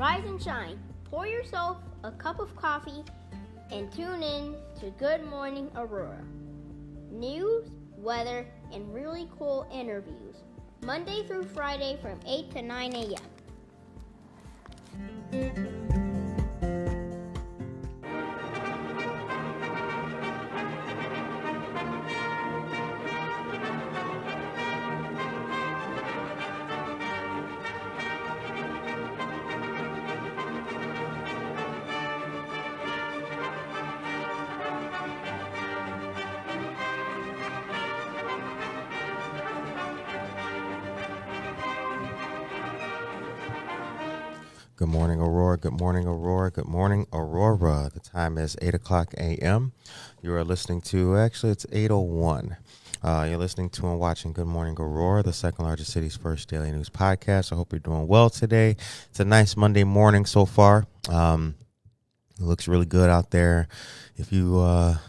Rise and shine. Pour yourself a cup of coffee and tune in to Good Morning Aurora. News, weather, and really cool interviews. Monday through Friday from 8 to 9 a.m. Good morning, Aurora. Good morning, Aurora. Good morning, Aurora. The time is 8 o'clock a.m. You are listening to, actually, it's 8:01. You're listening to and watching Good Morning Aurora, the second largest city's first daily news podcast. I hope you're doing well today. It's a nice Monday morning so far. It looks really good out there. If you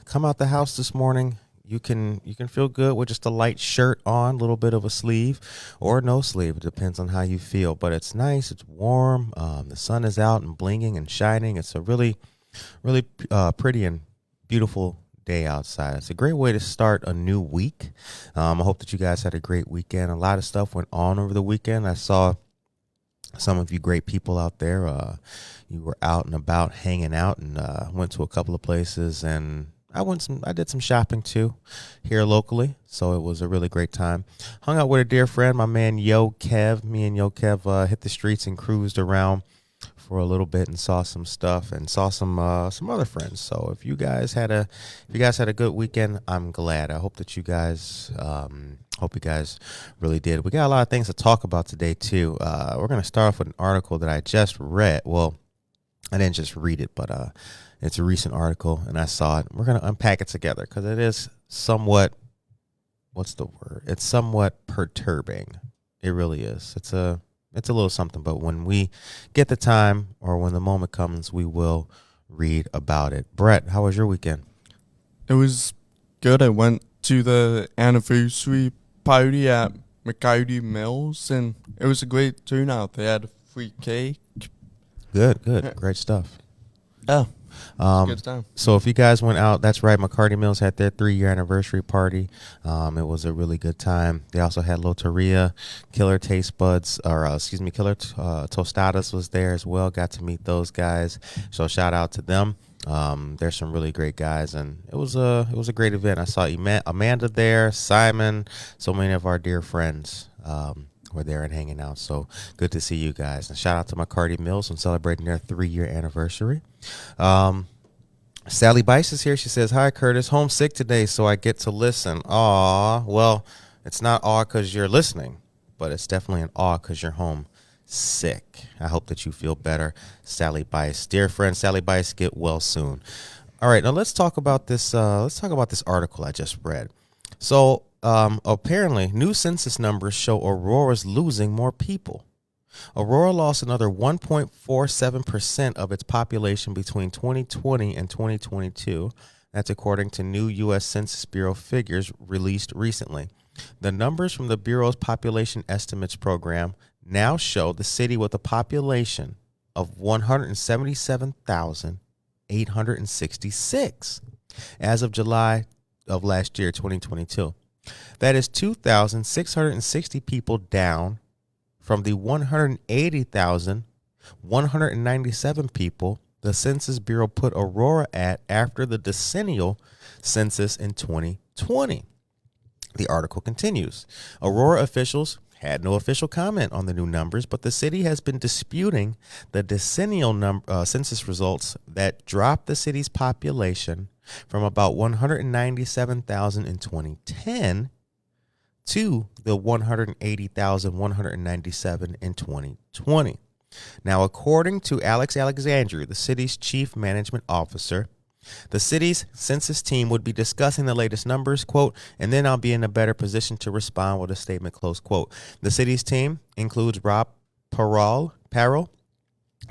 come out the house this morning, you can feel good with just a light shirt on, a little bit of a sleeve or no sleeve. It depends on how you feel, but it's nice. It's warm. The sun is out and blinging and shining. It's a really, really pretty and beautiful day outside. It's a great way to start a new week. I hope that you guys had a great weekend. A lot of stuff went on over the weekend. I saw some of you great people out there. You were out and about hanging out, and went to a couple of places, and I did some shopping too here locally, so it was a really great time. Hung out with a dear friend, my man Yo Kev. Me and Yo Kev hit the streets and cruised around for a little bit and saw some stuff and saw some other friends. So if you guys had a good weekend, I'm glad. I hope that you guys really did. We got a lot of things to talk about today too. We're gonna start off with an article that I just read. Well, I didn't just read it, but it's a recent article, and I saw it. We're going to unpack it together because it is somewhat, what's the word? It's somewhat perturbing. It really is. It's a little something, but when we get the time or when the moment comes, we will read about it. Brett, how was your weekend? It was good. I went to the anniversary party at McCarty Mills, and it was a great turnout. They had a free cake. Good. Great stuff. Oh. Good time. So if you guys went out, that's right, McCarty Mills had their 3-year anniversary party. It was a really good time. They also had Loteria, Killer Taste Buds, Killer Tostadas was there as well. Got to meet those guys. So shout out to them. There's some really great guys, and it was a great event. I saw Amanda there, Simon, so many of our dear friends were there and hanging out. So good to see you guys. And shout out to McCarty Mills on celebrating their 3-year anniversary. Sally Bice is here. She says, "Hi, Curtis. Homesick today, so I get to listen." Aw, well, it's not awe because you're listening, but it's definitely an awe because you're home sick. I hope that you feel better, Sally Bice. Dear friend Sally Bice, get well soon. All right, now let's talk about this. Let's talk about this article I just read. So apparently, new census numbers show Aurora's losing more people. Aurora lost another 1.47% of its population between 2020 and 2022. That's according to new U.S. Census Bureau figures released recently. The numbers from the Bureau's Population Estimates Program now show the city with a population of 177,866 as of July of last year, 2022. That is 2,660 people down from the 180,197 people the Census Bureau put Aurora at after the decennial census in 2020. The article continues. Aurora officials had no official comment on the new numbers, but the city has been disputing the decennial census results that dropped the city's population from about 197,000 in 2010 to the 180,197 in 2020. Now, according to Alex Alexandru, the city's chief management officer, the city's census team would be discussing the latest numbers, quote, and then I'll be in a better position to respond with a statement, close quote. The city's team includes Rob Parole,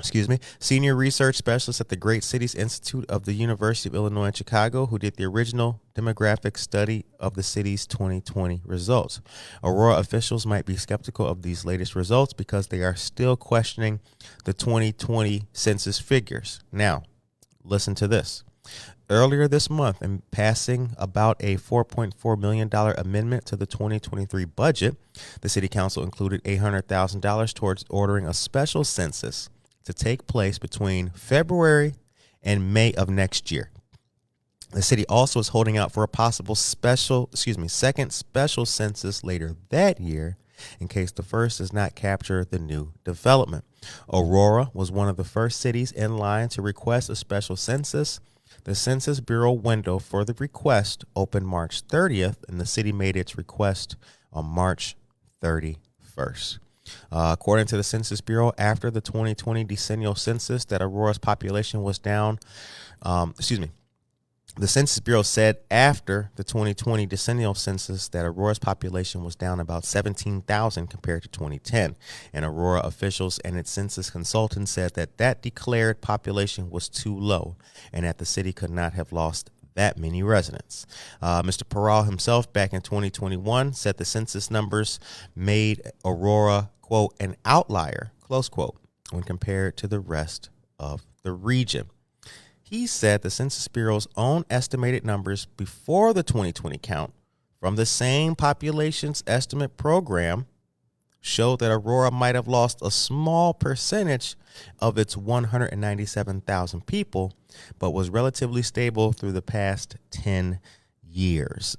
senior research specialist at the Great Cities Institute of the University of Illinois in Chicago, who did the original demographic study of the city's 2020 results. Aurora officials might be skeptical of these latest results because they are still questioning the 2020 census figures. Now, listen to this. Earlier this month, in passing about a $4.4 million amendment to the 2023 budget, the city council included $800,000 towards ordering a special census to take place between February and May of next year. The city also is holding out for a possible second special census later that year in case the first does not capture the new development. Aurora was one of the first cities in line to request a special census. The Census Bureau window for the request opened March 30th, and the city made its request on March 31st. According to the Census Bureau, after the 2020 decennial census, that Aurora's population was down. The Census Bureau said after the 2020 decennial census that Aurora's population was down about 17,000 compared to 2010. And Aurora officials and its census consultant said that that declared population was too low and that the city could not have lost that many residents. Mr. Peral himself back in 2021 said the census numbers made Aurora, quote, an outlier, close quote, when compared to the rest of the region. He said the Census Bureau's own estimated numbers before the 2020 count from the same populations estimate program showed that Aurora might have lost a small percentage of its 197,000 people, but was relatively stable through the past 10 years.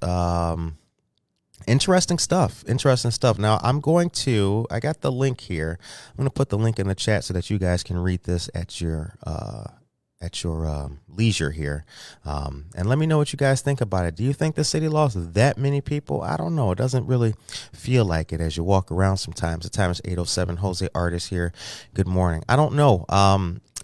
Interesting stuff. Now, I got the link here. I'm going to put the link in the chat so that you guys can read this at your leisure here. And let me know what you guys think about it. Do you think the city lost that many people? I don't know. It doesn't really feel like it as you walk around sometimes. The time is 8:07. Jose Artis here. Good morning. I don't know.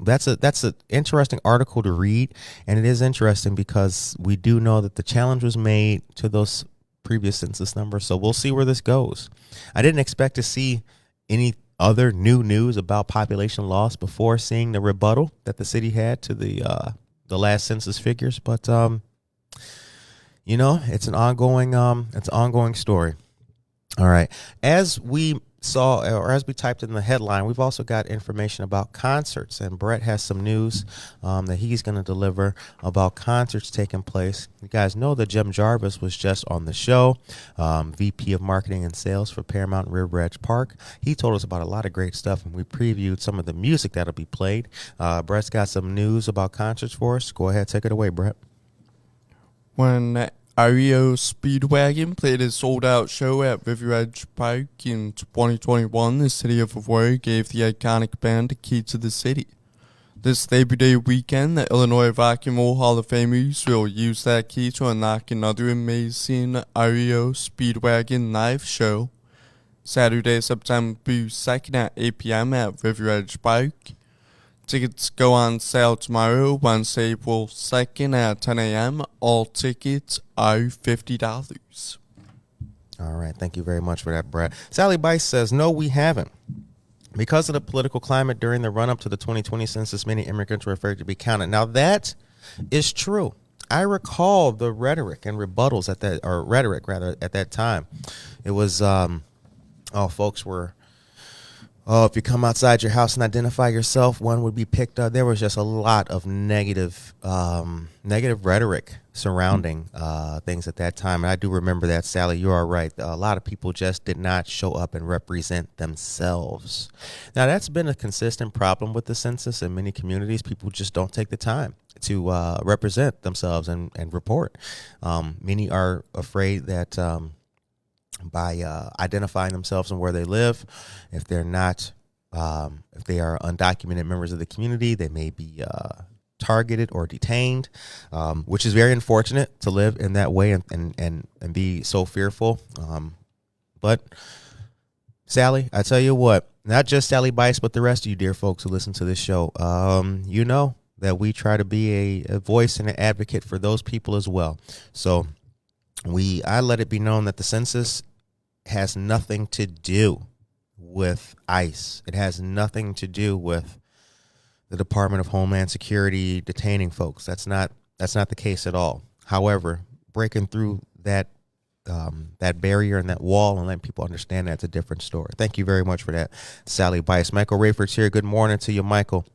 That's an interesting article to read. And it is interesting because we do know that the challenge was made to those previous census numbers. So we'll see where this goes. I didn't expect to see any other new news about population loss before seeing the rebuttal that the city had to the last census figures, but it's an ongoing story. All right, as we saw, or as we typed in the headline, we've also got information about concerts, and Brett has some news that he's going to deliver about concerts taking place. You guys know that Jim Jarvis was just on the show, VP of Marketing and Sales for Paramount River Edge Park. He told us about a lot of great stuff, and we previewed some of the music that'll be played. Brett's got some news about concerts for us. Go ahead, take it away, Brett. When REO Speedwagon played a sold-out show at River Edge Park in 2021, the city of Aurora gave the iconic band a key to the city. This Labor Day weekend, the Illinois Rock and Roll Hall of Famers will use that key to unlock another amazing REO Speedwagon live show, Saturday, September 2nd at 8 p.m. at River Edge Park. Tickets go on sale tomorrow, Wednesday, April 2nd at 10 a.m. All tickets are $50. All right. Thank you very much for that, Brett. Sally Bice says, no, we haven't. Because of the political climate during the run-up to the 2020 census, many immigrants were afraid to be counted. Now, that is true. I recall the rhetoric and rebuttals at that time. It was, folks were, if you come outside your house and identify yourself, one would be picked up. There was just a lot of negative rhetoric surrounding things at that time. And I do remember that, Sally. You are right. A lot of people just did not show up and represent themselves. Now, that's been a consistent problem with the census in many communities. People just don't take the time to represent themselves and report. Many are afraid that by identifying themselves and where they live, if they are undocumented members of the community, they may be targeted or detained, which is very unfortunate to live in that way and be so fearful. But Sally, I tell you what, not just Sally Bice, but the rest of you dear folks who listen to this show, you know that we try to be a voice and an advocate for those people as well. So I let it be known that the census has nothing to do with ICE. It has nothing to do with the Department of Homeland Security detaining folks. That's not the case at all. However, breaking through that barrier and that wall and letting people understand that's a different story. Thank you very much for that, Sally Bice. Michael Rayford's here. Good morning to you, Michael.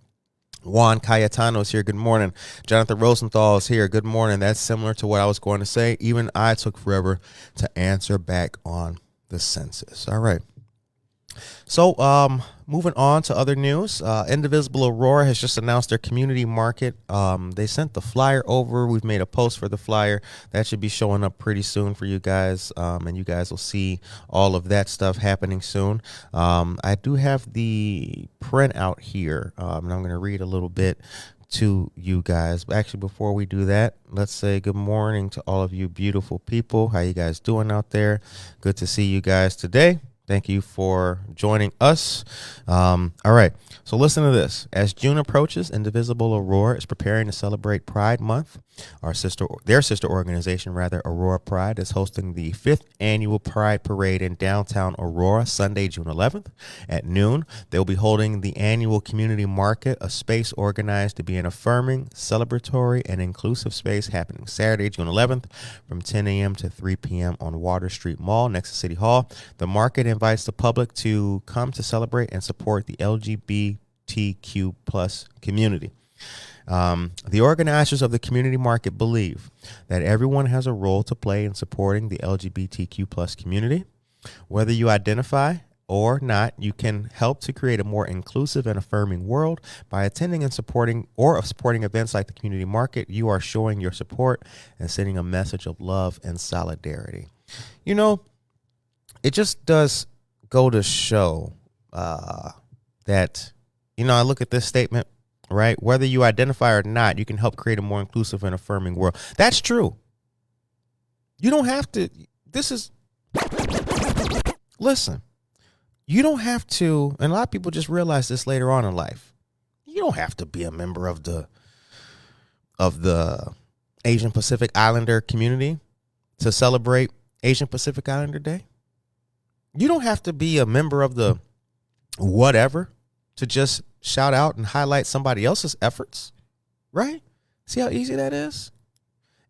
Juan Cayetano's here. Good morning. Jonathan Rosenthal is here. Good morning. That's similar to what I was going to say. Even I took forever to answer back on the census. All right. So, moving on to other news, Indivisible Aurora has just announced their community market. They sent the flyer over. We've made a post for the flyer. That should be showing up pretty soon for you guys, and you guys will see all of that stuff happening soon. I do have the printout here, and I'm going to read a little bit to you guys. But actually, before we do that, let's say good morning to all of you beautiful people. How you guys doing out there? Good to see you guys today. Thank you for joining us. All right. So listen to this. As June approaches, Indivisible Aurora is preparing to celebrate Pride Month. Their sister organization, Aurora Pride, is hosting the 5th annual Pride Parade in downtown Aurora, Sunday, June 11th at noon. They'll be holding the annual community market, a space organized to be an affirming, celebratory, and inclusive space happening Saturday, June 11th from 10 a.m. to 3 p.m. on Water Street Mall next to City Hall. The market invites the public to come to celebrate and support the LGBTQ plus community. The organizers of the community market believe that everyone has a role to play in supporting the LGBTQ plus community. Whether you identify or not, you can help to create a more inclusive and affirming world by attending and supporting events like the community market. You are showing your support and sending a message of love and solidarity. You know, it just does go to show that, I look at this statement, right? Whether you identify or not, you can help create a more inclusive and affirming world. That's true. You don't have to. Listen, you don't have to. And a lot of people just realize this later on in life. You don't have to be a member of the Asian Pacific Islander community to celebrate Asian Pacific Islander Day. You don't have to be a member of the whatever to just shout out and highlight somebody else's efforts, right? See how easy that is?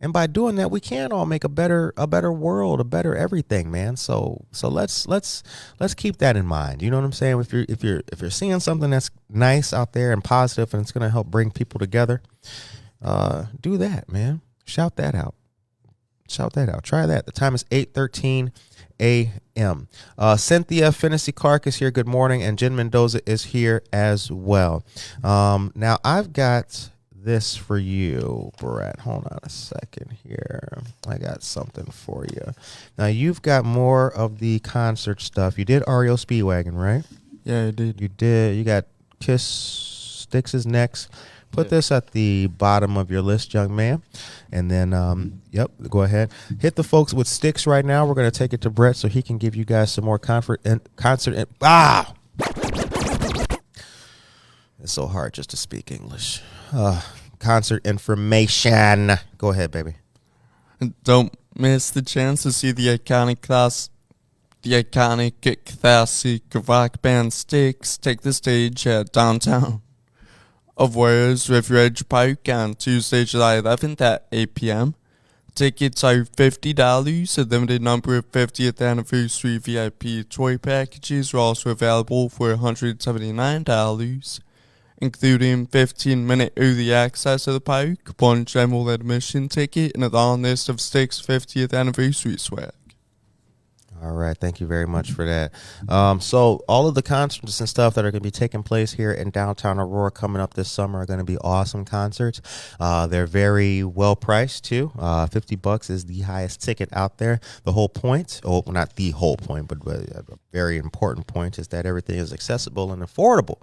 And by doing that, we can all make a better world, a better everything, man. So let's keep that in mind. You know what I'm saying? If you're seeing something that's nice out there and positive and it's going to help bring people together, do that, man. Shout that out. Try that. The time is 8:13 a.m. Cynthia Finnessy Clark is here. Good morning. And Jen Mendoza is here as well. Now, I've got this for you, Brett. Hold on a second here. I got something for you. Now, you've got more of the concert stuff. You did REO Speedwagon, right? Yeah, I did. You did. You got Kiss Styx next. Put this at the bottom of your list, young man. And then, go ahead. Hit the folks with Styx right now. We're going to take it to Brett so he can give you guys some more concert. It's so hard just to speak English. Concert information. Go ahead, baby. Don't miss the chance to see the iconic classic rock band Styx take the stage at downtown Aurora's River Edge Park on Tuesday, July 11th at 8 p.m. Tickets are $50. A limited number of 50th anniversary VIP toy packages are also available for $179, including 15-minute early access to the park, one general admission ticket, and a long list of Styx 50th anniversary swag. All right. Thank you very much for that. So all of the concerts and stuff that are going to be taking place here in downtown Aurora coming up this summer are going to be awesome concerts. They're very well priced too. $50 is the highest ticket out there. The whole point, not the whole point, but a very important point is that everything is accessible and affordable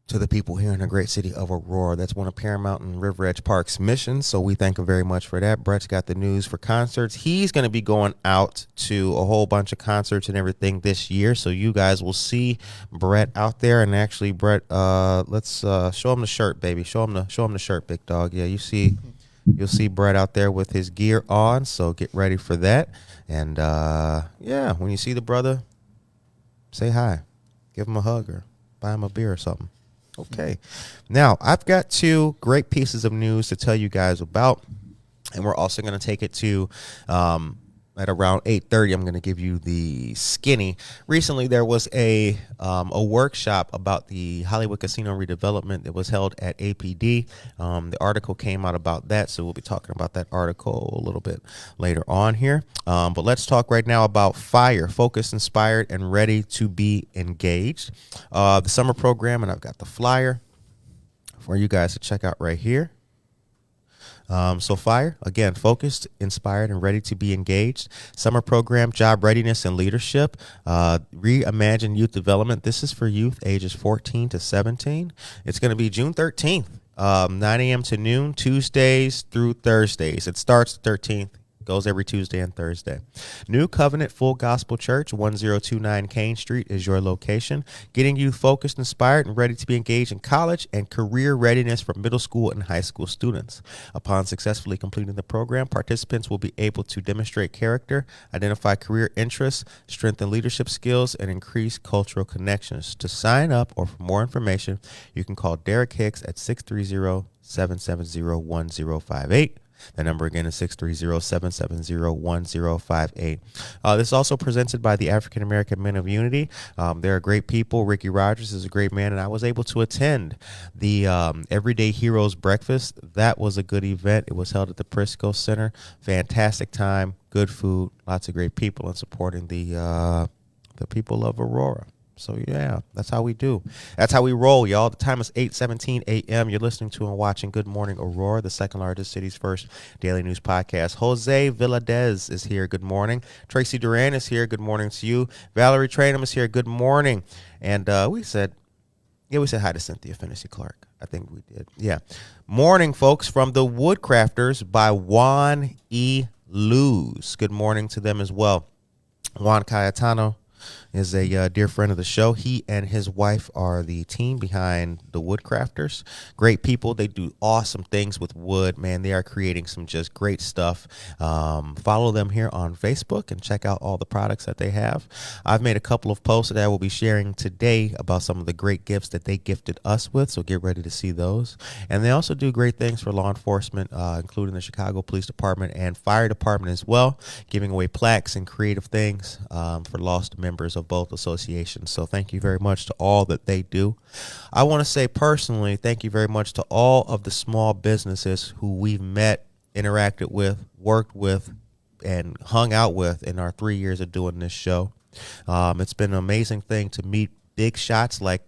to the people here in the great city of Aurora. That's one of Paramount and River Edge Park's missions, so we thank him very much for that. Brett's got the news for concerts. He's going to be going out to a whole bunch of concerts and everything this year, so you guys will see Brett out there. And actually, Brett, let's show him the shirt, baby. Show him the shirt, big dog. Yeah, you'll see Brett out there with his gear on, so get ready for that. And when you see the brother, say hi, give him a hug, or buy him a beer or something. Okay. Now, I've got two great pieces of news to tell you guys about, and we're also going to take it to at around 8:30. I'm going to give you the skinny. Recently, there was a workshop about the Hollywood Casino redevelopment that was held at APD. The article came out about that, so we'll be talking about that article a little bit later on here. But let's talk right now about FIRE, Focused, Inspired, and Ready to be Engaged. The summer program, and I've got the flyer for you guys to check out right here. So FIRE, again, focused, inspired, and ready to be engaged. Summer program, job readiness and leadership. Reimagine youth development. This is for youth ages 14 to 17. It's going to be June 13th, 9 a.m. to noon, Tuesdays through Thursdays. It starts the 13th. Goes every Tuesday and Thursday. New Covenant Full Gospel Church, 1029 Kane Street is your location. Getting you focused, inspired, and ready to be engaged in college and career readiness for middle school and high school students. Upon successfully completing the program, participants will be able to demonstrate character, identify career interests, strengthen leadership skills, and increase cultural connections. To sign up or for more information, you can call Derek Hicks at 630-770-1058. The number again is 630-770-1058. This is also presented by the African American Men of Unity. They're great people. Ricky Rogers is a great man, and I was able to attend the Everyday Heroes Breakfast. That was a good event. It was held at the Prisco Center. Fantastic time, good food, lots of great people, and supporting the people of Aurora. So, yeah, that's how we do. That's how we roll, y'all. The time is 8:17 a.m. You're listening to and watching Good Morning Aurora, the second largest city's first daily news podcast. Jose Villadez is here. Good morning. Tracy Duran is here. Good morning to you. Valerie Trainham is here. Good morning. And we said hi to Cynthia Finney Clark. I think we did. Yeah. Morning, folks, from the Woodcrafters by Juan E. Luz. Good morning to them as well. Juan Cayetano is a dear friend of the show. He and his wife are the team behind the Woodcrafters. Great people. They do awesome things with wood. Man, they are creating some just great stuff. Follow them here on Facebook and check out all the products that they have. I've made a couple of posts that I will be sharing today about some of the great gifts that they gifted us with, so get ready to see those. And they also do great things for law enforcement, including the Chicago Police Department and Fire Department as well, giving away plaques and creative things for lost members of both associations. So thank you very much to all that they do. I want to say personally, thank you very much to all of the small businesses who we've met, interacted with, worked with, and hung out with in our 3 years of doing this show. It's been an amazing thing to meet big shots like,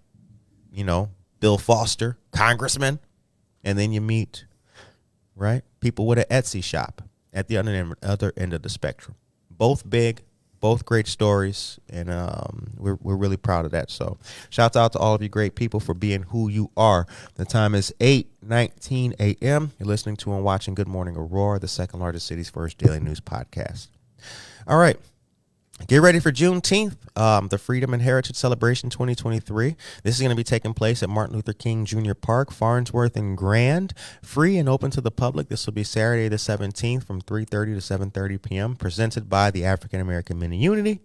Bill Foster, congressman, and then you meet, people with an Etsy shop at the other end of the spectrum. Both big, both great stories, and we're really proud of that. So shouts out to all of you great people for being who you are. The time is 8:19 a.m. You're listening to and watching Good Morning Aurora, the second largest city's first daily news podcast. All right. Get ready for Juneteenth, the Freedom and Heritage Celebration 2023. This is going to be taking place at Martin Luther King Jr. Park, Farnsworth, and Grand. Free and open to the public. This will be Saturday the 17th from 3:30 to 7:30 p.m. Presented by the African American Men in Unity,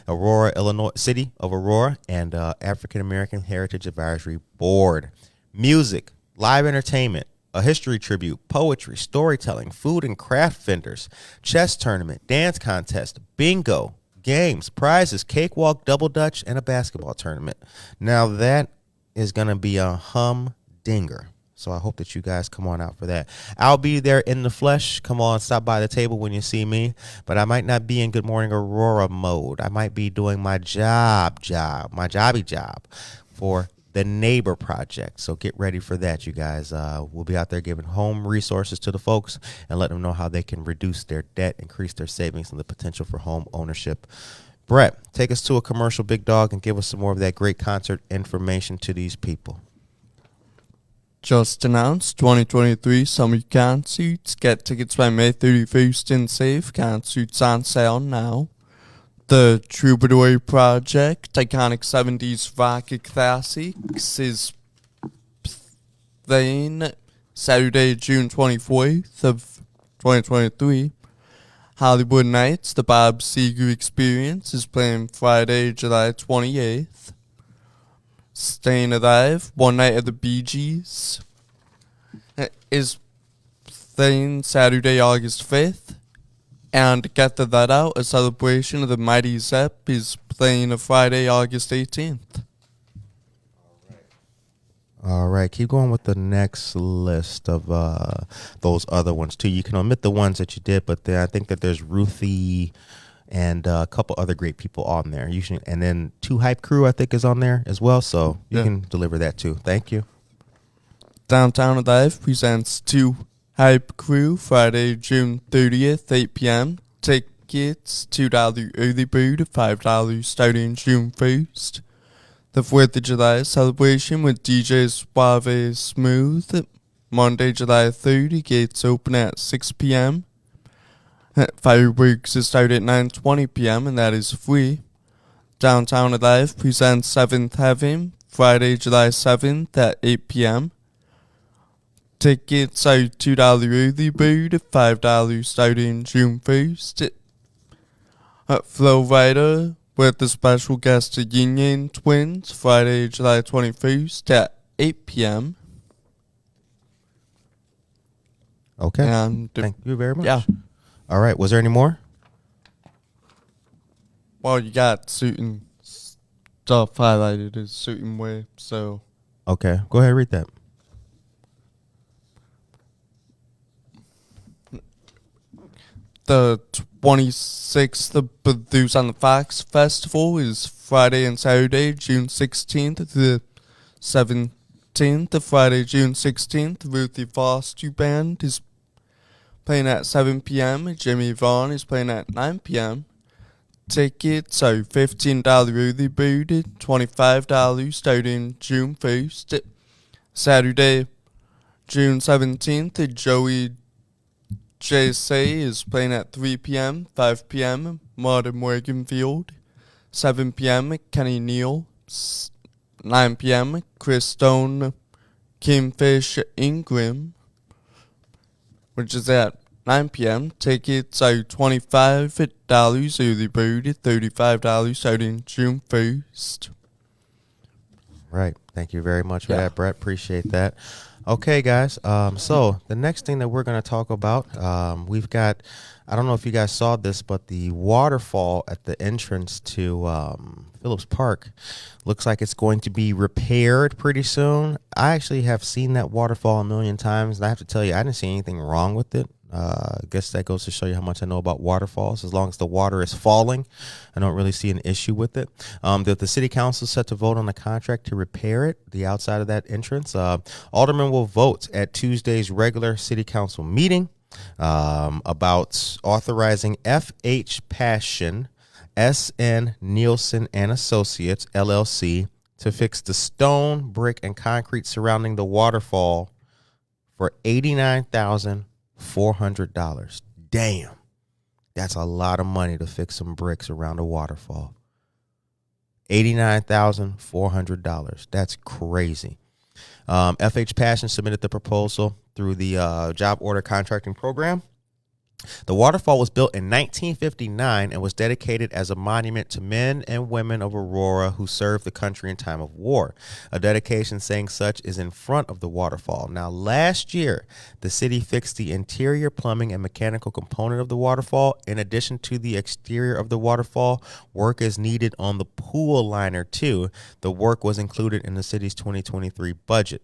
Aurora, Illinois, City of Aurora, and African American Heritage Advisory Board. Music, live entertainment, a history tribute, poetry, storytelling, food and craft vendors, chess tournament, dance contest, bingo, games, prizes, cakewalk, double dutch, and a basketball tournament. Now that is going to be a humdinger. So I hope that you guys come on out for that. I'll be there in the flesh. Come on, stop by the table when you see me. But I might not be in Good Morning Aurora mode. I might be doing my jobby job for the Neighbor Project. So get ready for that, you guys. We'll be out there giving home resources to the folks and let them know how they can reduce their debt, increase their savings, and the potential for home ownership. Brett, take us to a commercial, big dog, and give us some more of that great concert information to these people. Just announced 2023 summer concerts. Get tickets by May 31st and save. Concerts on sale now. The Troubadour Project, iconic 70s rock classics, is playing Saturday, June 24th of 2023. Hollywood Nights, the Bob Seger Experience, is playing Friday, July 28th. Staying Alive, One Night at the Bee Gees is playing Saturday, August 5th. And Get the That Out, a celebration of the Mighty Zepp, is playing a Friday, August 18th. All right, keep going with the next list of those other ones too. You can omit the ones that you did, but I think that there's Ruthie and a couple other great people on there. And then 2 Hype Crew, I think, is on there as well. So you can deliver that too. Thank you. Downtown Alive presents 2 Hype Crew, Friday, June 30th, 8 p.m. Tickets $2 early bird, $5 starting June 1st. The 4th of July celebration with DJ Suave Smooth. Monday, July 3rd, gates open at 6 p.m. Fireworks start at 9:20 p.m. and that is free. Downtown Alive presents 7th Heaven, Friday, July 7th at 8 p.m. Tickets are $2 early bird, $5 starting June 1st. Flow Rider with the special guest Yin Yang Twins, Friday, July 21st at 8 p.m. Okay. And thank you very much. Yeah. All right. Was there any more? Well, you got certain stuff highlighted a certain way, so. Okay. Go ahead and read that. The 26th of Booze on the Fox Festival is Friday and Saturday, June 16th to the 17th. The Friday, June 16th, Ruthie Foster Band is playing at 7 p.m. Jimmy Vaughn is playing at 9 p.m. Tickets are $15 early bird, $25 starting June 1st. Saturday, June 17th, Joey J.C. is playing at 3 p.m., 5 p.m., Martin Morganfield, 7 p.m., Kenny Neal, 9 p.m., Chris Stone, Kingfish Ingram, which is at 9 p.m. Tickets are $25 early bird, $35 starting June 1st. Right. Thank you very much for that, Brett. Appreciate that. Okay, guys. So the next thing that we're going to talk about, we've got, I don't know if you guys saw this, but the waterfall at the entrance to Phillips Park looks like it's going to be repaired pretty soon. I actually have seen that waterfall a million times, and I have to tell you, I didn't see anything wrong with it. I guess that goes to show you how much I know about waterfalls. As long as the water is falling, I don't really see an issue with it. The city council is set to vote on the contract to repair it, the outside of that entrance. Aldermen will vote at Tuesday's regular city council meeting about authorizing F.H. Passion, S.N. Nielsen and Associates, LLC, to fix the stone, brick, and concrete surrounding the waterfall for $89,400. Damn. That's a lot of money to fix some bricks around a waterfall. $89,400. That's crazy. FH Passion submitted the proposal through the job order contracting program. The waterfall was built in 1959 and was dedicated as a monument to men and women of Aurora who served the country in time of war. A dedication saying such is in front of the waterfall. Now, last year, the city fixed the interior plumbing and mechanical component of the waterfall. In addition to the exterior of the waterfall, work is needed on the pool liner, too. The work was included in the city's 2023 budget.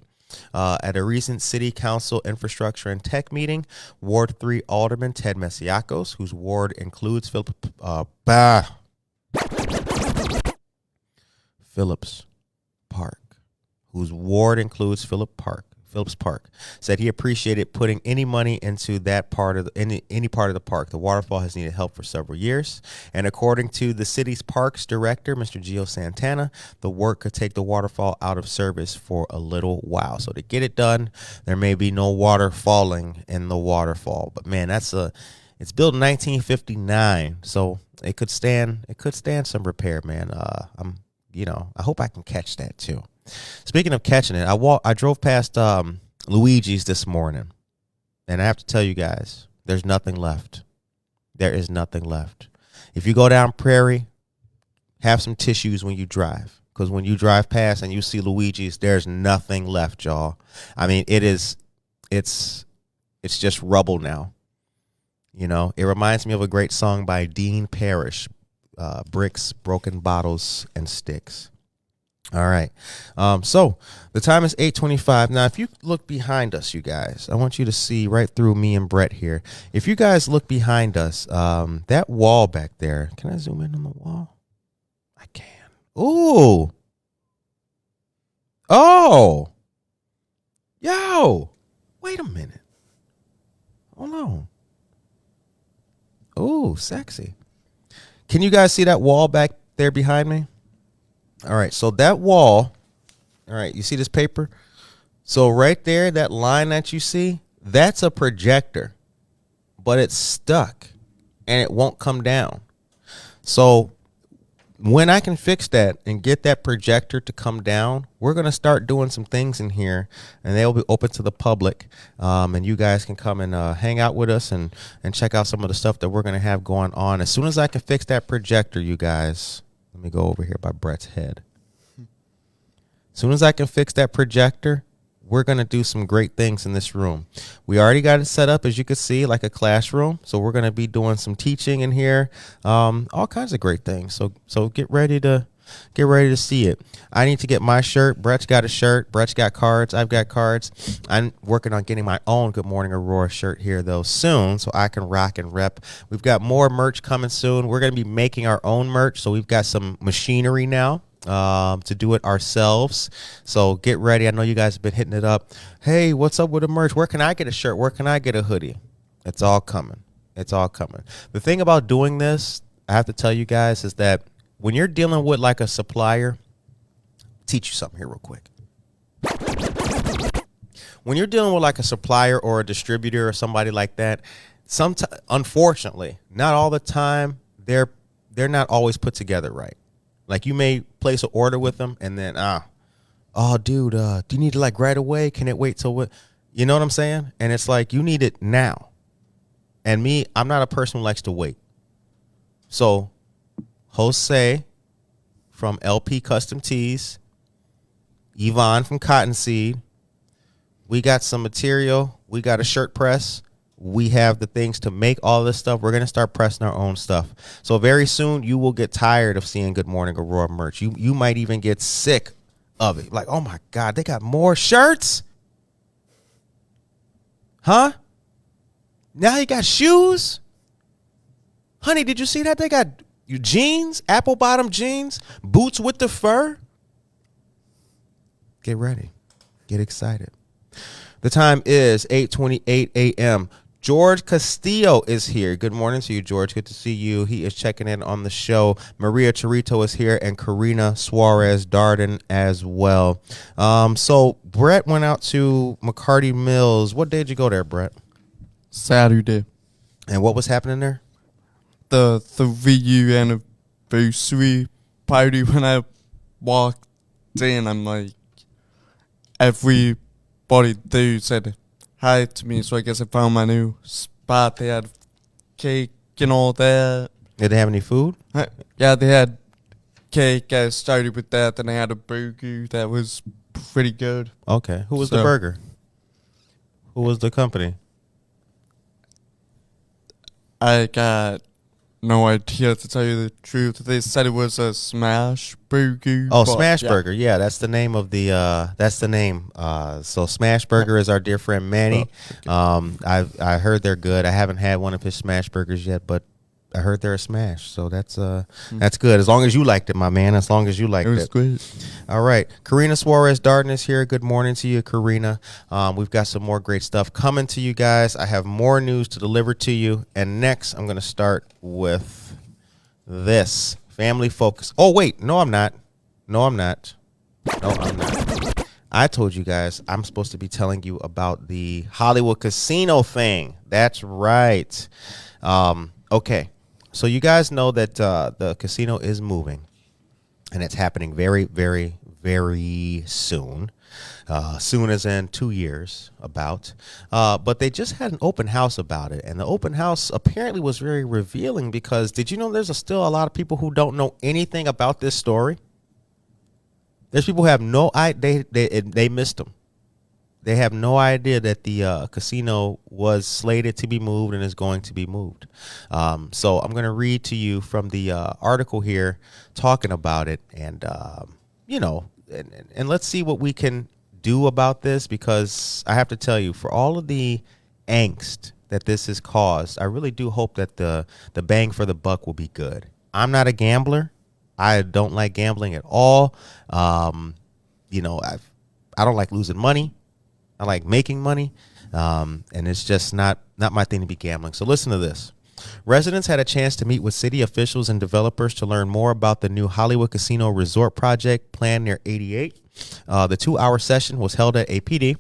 At a recent City Council Infrastructure and Tech meeting, Ward 3 Alderman Ted Masiacos, whose ward includes Phillips Park, said he appreciated putting any money into that part of any part of the park. The waterfall has needed help for several years, and according to the city's parks director, Mr. Gio Santana, the work could take the waterfall out of service for a little while. So to get it done, there may be no water falling in the waterfall. But man, it's built in 1959, so it could stand some repair, man. I hope I can catch that too. Speaking of catching it, I drove past Luigi's this morning, and I have to tell you guys, there's nothing left. There is nothing left. If you go down Prairie, have some tissues when you drive, because when you drive past and you see Luigi's, there's nothing left, y'all. I mean, it's just rubble now. You know, it reminds me of a great song by Dean Parrish, Bricks, Broken Bottles, and Sticks. All right. So the time is 8:25. Now, if you look behind us, you guys, I want you to see right through me and Brett here. If you guys look behind us, that wall back there, can I zoom in on the wall? I can. Ooh. Oh. Yo. Wait a minute. Hold on. Ooh, sexy. Can you guys see that wall back there behind me? All right, so that wall, all right, you see this paper? So right there, that line that you see, that's a projector, but it's stuck and it won't come down. So when I can fix that and get that projector to come down, we're going to start doing some things in here, and they'll be open to the public, and you guys can come and hang out with us and check out some of the stuff that we're going to have going on. As soon as I can fix that projector, you guys, let me go over here by Brett's head. As soon as I can fix that projector, we're going to do some great things in this room. We already got it set up, as you can see, like a classroom. So we're going to be doing some teaching in here, all kinds of great things. So get ready to see it. I need to get my shirt. Brett's got a shirt. Brett's got cards. I've got cards. I'm working on getting my own Good Morning Aurora shirt here, though, soon, so I can rock and rep. We've got more merch coming soon. We're going to be making our own merch, so we've got some machinery now to do it ourselves. So get ready. I know you guys have been hitting it up. Hey, what's up with the merch? Where can I get a shirt? Where can I get a hoodie? It's all coming. It's all coming. The thing about doing this, I have to tell you guys, is that when you're dealing with like a supplier, teach you something here real quick. When you're dealing with like a supplier or a distributor or somebody like that, sometimes, unfortunately, not all the time, they're not always put together right. Like you may place an order with them and then, oh, dude, do you need it like right away? Can it wait till what? You know what I'm saying? And it's like, you need it now. And me, I'm not a person who likes to wait. So Jose from LP Custom Tees, Yvonne from Cottonseed, we got some material. We got a shirt press. We have the things to make all this stuff. We're going to start pressing our own stuff. So very soon you will get tired of seeing Good Morning Aurora merch. You might even get sick of it. Like, oh my God, they got more shirts? Huh? Now you got shoes? Honey, did you see that? They got jeans, apple bottom jeans, boots with the fur. Get ready. Get excited. The time is 8:28 a.m. George Castillo is here. Good morning to you, George. Good to see you. He is checking in on the show. Maria Chirito is here, and Karina Suarez Darden as well. So Brett went out to McCarty Mills. What day did you go there, Brett? Saturday. And what was happening there? The VU anniversary party. When I walked in, I'm like, everybody there said hi to me, so I guess I found my new spot. They had cake and all that. Did they have any food? Yeah, they had cake. I started with that. Then I had a burger that was pretty good. Okay. Who was the burger? Who was the company? I got no idea, to tell you the truth. They said it was a smash burger. Oh, Smash Burger. Yeah, that's the name of the that's the name. So Smash Burger is our dear friend Manny. I heard they're good. I haven't had one of his Smash Burgers yet, but I heard they're a smash. So that's good. As long as you liked it, my man. As long as you liked it. It was great. All right. Karina Suarez Darden is here. Good morning to you, Karina. We've got some more great stuff coming to you guys. I have more news to deliver to you. And next, I'm going to start with this. Family Focus. Oh, wait. No, I'm not. I told you guys I'm supposed to be telling you about the Hollywood casino thing. That's right. Okay. So you guys know that the casino is moving, and it's happening very, very, very soon. Soon as in 2 years, about. But they just had an open house about it, and the open house apparently was very revealing because did you know there's still a lot of people who don't know anything about this story? There's people who have no idea. They missed them. They have no idea that the casino was slated to be moved and is going to be moved. So I'm going to read to you from the article here talking about it. And, and let's see what we can do about this, because I have to tell you, for all of the angst that this has caused, I really do hope that the bang for the buck will be good. I'm not a gambler. I don't like gambling at all. I don't like losing money. I like making money. And it's just not my thing to be gambling. So listen to this. Residents had a chance to meet with city officials and developers to learn more about the new Hollywood Casino Resort project planned near 88. The 2-hour session was held at APD,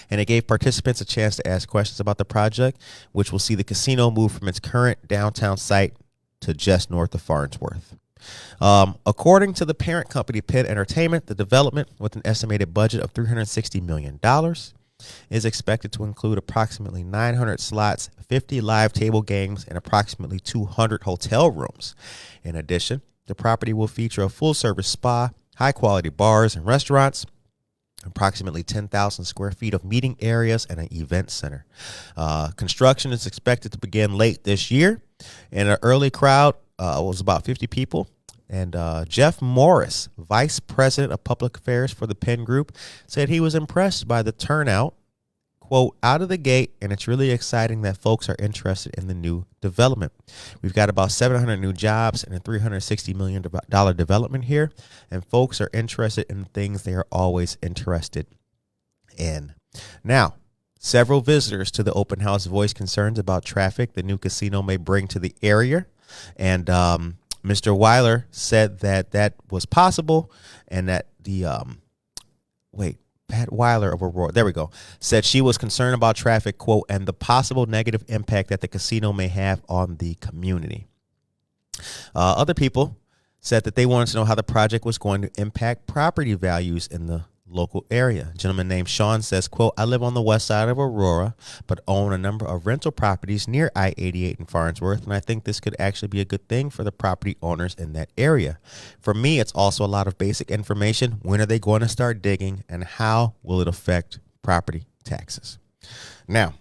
and it gave participants a chance to ask questions about the project, which will see the casino move from its current downtown site to just north of Farnsworth. According to the parent company, Penn Entertainment, the development, with an estimated budget of $360 million, is expected to include approximately 900 slots, 50 live table games, and approximately 200 hotel rooms. In addition, the property will feature a full-service spa, high-quality bars and restaurants, approximately 10,000 square feet of meeting areas, and an event center. Construction is expected to begin late this year, and an early crowd was about 50 people. And Jeff Morris, Vice President of Public Affairs for the Penn Group, said he was impressed by the turnout, quote, out of the gate, and it's really exciting that folks are interested in the new development. We've got about 700 new jobs and a $360 million development here, and folks are interested in things they are always interested in. Now, several visitors to the open house voiced concerns about traffic the new casino may bring to the area, and Mr. Weiler said that was possible, and that Pat Weiler of Aurora, there we go, said she was concerned about traffic, quote, and the possible negative impact that the casino may have on the community. Other people said that they wanted to know how the project was going to impact property values in the local area. A gentleman named Sean says, quote, I live on the west side of Aurora, but own a number of rental properties near I-88 in Farnsworth, and I think this could actually be a good thing for the property owners in that area. For me, it's also a lot of basic information. When are they going to start digging, and how will it affect property taxes? Now,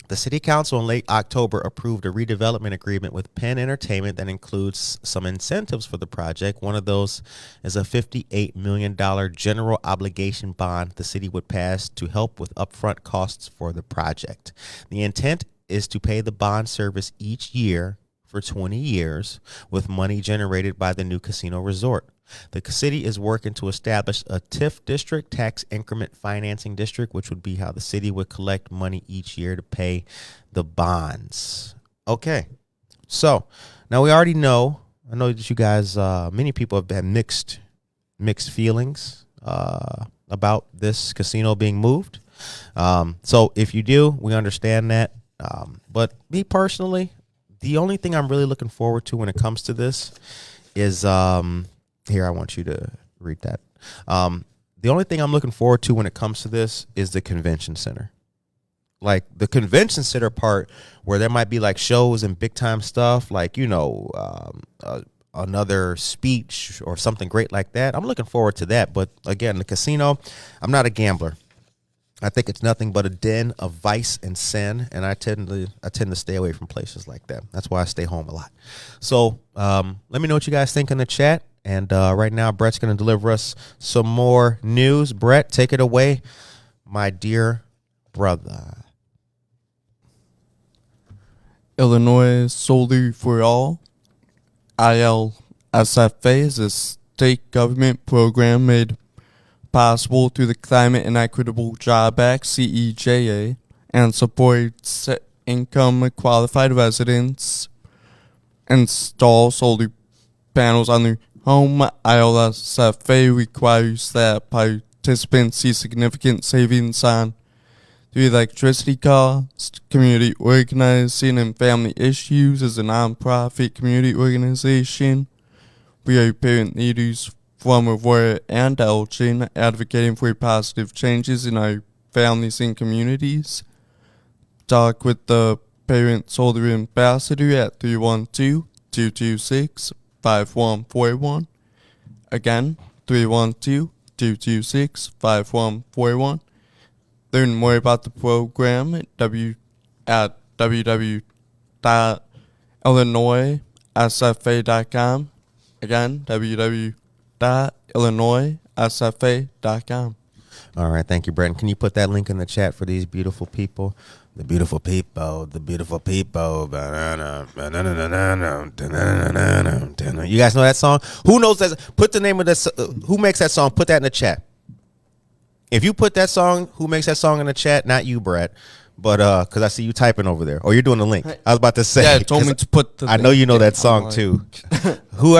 the City Council in late October approved a redevelopment agreement with Penn Entertainment that includes some incentives for the project. One of those is a $58 million general obligation bond the city would pass to help with upfront costs for the project. The intent is to pay the bond service each year for 20 years with money generated by the new casino resort. The city is working to establish a TIF district, tax increment financing district, which would be how the city would collect money each year to pay the bonds. Okay, so now we already know, I know that you guys, many people have had mixed feelings about this casino being moved. So if you do, we understand that. But me personally, the only thing I'm really looking forward to when it comes to this is, here, I want you to read that. The only thing I'm looking forward to when it comes to this is the convention center. Like the convention center part where there might be like shows and big time stuff, like, another speech or something great like that. I'm looking forward to that. But again, the casino, I'm not a gambler. I think it's nothing but a den of vice and sin, and I tend to stay away from places like that. That's why I stay home a lot. So let me know what you guys think in the chat. And right now, Brett's going to deliver us some more news. Brett, take it away, my dear brother. Illinois Solely for All, ILSFA, is a state government program made possible through the Climate and Equitable Job Act, CEJA, and supports income qualified residents install solar panels on their home. ILSFA requires that participants see significant savings on the electricity costs. Community Organizing and Family Issues is a nonprofit community organization. We are parent leaders from Aurora and Elgin, advocating for positive changes in our families and communities. Talk with the Parent Solar Ambassador at 312-226-5141. Again, 312-226-5141. Learn more about the program at www.illinoissfa.com. Again, www.illinoissfa.com. All right, thank you, Brent. Can you put that link in the chat for these beautiful people? The beautiful people, the beautiful people. You guys know that song? Who knows that? Put the name of this. Who makes that song? Put that in the chat. If you put that song, who makes that song in the chat? Not you, Brett. But because I see you typing over there, or you're doing the link. I was about to say. Yeah, it told me to put the I know link you know in. that song I'm too. Who